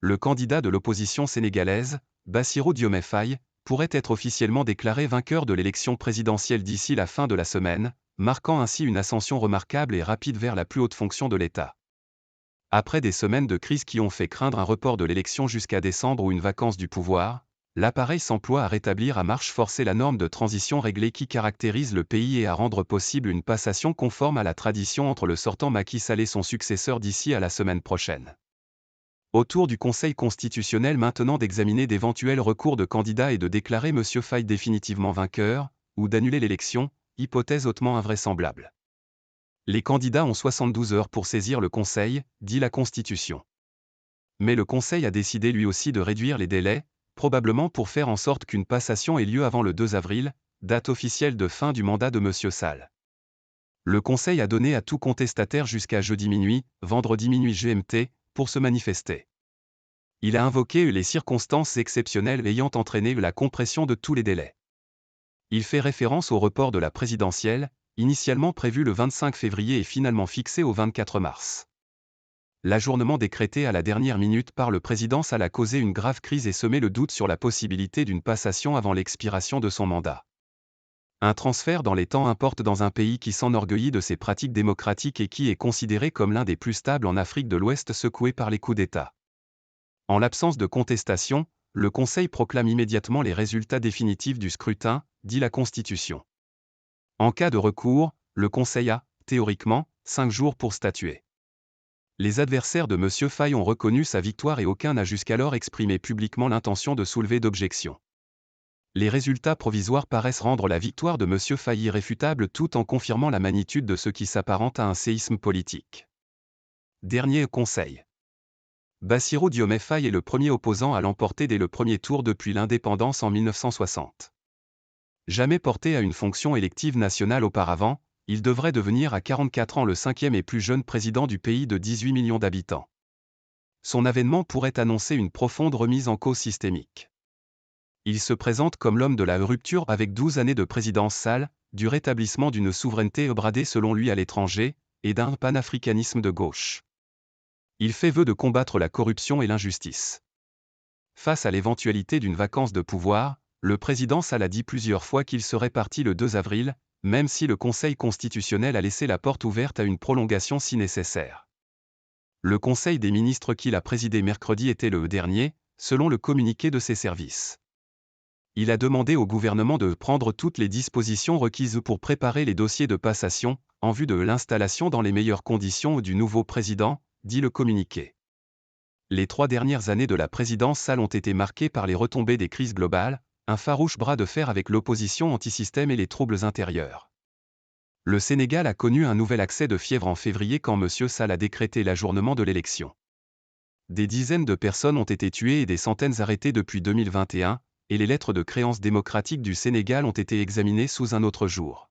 le candidat de l'opposition sénégalaise, Bassirou Diomaye Faye, pourrait être officiellement déclaré vainqueur de l'élection présidentielle d'ici la fin de la semaine, marquant ainsi une ascension remarquable et rapide vers la plus haute fonction de l'État. Après des semaines de crise qui ont fait craindre un report de l'élection jusqu'à décembre ou une vacance du pouvoir, l'appareil s'emploie à rétablir à marche forcée la norme de transition réglée qui caractérise le pays et à rendre possible une passation conforme à la tradition entre le sortant Macky Sall et son successeur d'ici à la semaine prochaine. Autour du Conseil constitutionnel maintenant d'examiner d'éventuels recours de candidats et de déclarer M. Faye définitivement vainqueur, ou d'annuler l'élection, hypothèse hautement invraisemblable. Les candidats ont 72 heures pour saisir le Conseil, dit la Constitution. Mais le Conseil a décidé lui aussi de réduire les délais, probablement pour faire en sorte qu'une passation ait lieu avant le 2 avril, date officielle de fin du mandat de M. Sall. Le Conseil a donné à tout contestataire jusqu'à jeudi minuit, vendredi minuit GMT, pour se manifester. Il a invoqué les circonstances exceptionnelles ayant entraîné la compression de tous les délais. Il fait référence au report de la présidentielle, initialement prévu le 25 février et finalement fixé au 24 mars. L'ajournement décrété à la dernière minute par le président Sall a causé une grave crise et semé le doute sur la possibilité d'une passation avant l'expiration de son mandat. Un transfert dans les temps importe dans un pays qui s'enorgueillit de ses pratiques démocratiques et qui est considéré comme l'un des plus stables en Afrique de l'Ouest secoué par les coups d'État. En l'absence de contestation, le Conseil proclame immédiatement les résultats définitifs du scrutin, dit la Constitution. En cas de recours, le Conseil a, théoriquement, 5 jours pour statuer. Les adversaires de M. Faye ont reconnu sa victoire et aucun n'a jusqu'alors exprimé publiquement l'intention de soulever d'objection. Les résultats provisoires paraissent rendre la victoire de M. Faye irréfutable tout en confirmant la magnitude de ce qui s'apparente à un séisme politique. Dernier conseil. Bassirou Diomaye Faye est le premier opposant à l'emporter dès le premier tour depuis l'indépendance en 1960. Jamais porté à une fonction élective nationale auparavant, il devrait devenir à 44 ans le 5e et plus jeune président du pays de 18 millions d'habitants. Son avènement pourrait annoncer une profonde remise en cause systémique. Il se présente comme l'homme de la rupture avec 12 années de présidence Sall, du rétablissement d'une souveraineté bradée selon lui à l'étranger, et d'un panafricanisme de gauche. Il fait vœu de combattre la corruption et l'injustice. Face à l'éventualité d'une vacance de pouvoir, le président Sall a dit plusieurs fois qu'il serait parti le 2 avril, même si le Conseil constitutionnel a laissé la porte ouverte à une prolongation si nécessaire. Le Conseil des ministres qu'il a présidé mercredi était le dernier, selon le communiqué de ses services. Il a demandé au gouvernement de prendre toutes les dispositions requises pour préparer les dossiers de passation, en vue de l'installation dans les meilleures conditions du nouveau président, dit le communiqué. Les 3 dernières années de la présidence Sall ont été marquées par les retombées des crises globales, un farouche bras de fer avec l'opposition anti-système et les troubles intérieurs. Le Sénégal a connu un nouvel accès de fièvre en février quand M. Sall a décrété l'ajournement de l'élection. Des dizaines de personnes ont été tuées et des centaines arrêtées depuis 2021, et les lettres de créance démocratique du Sénégal ont été examinées sous un autre jour.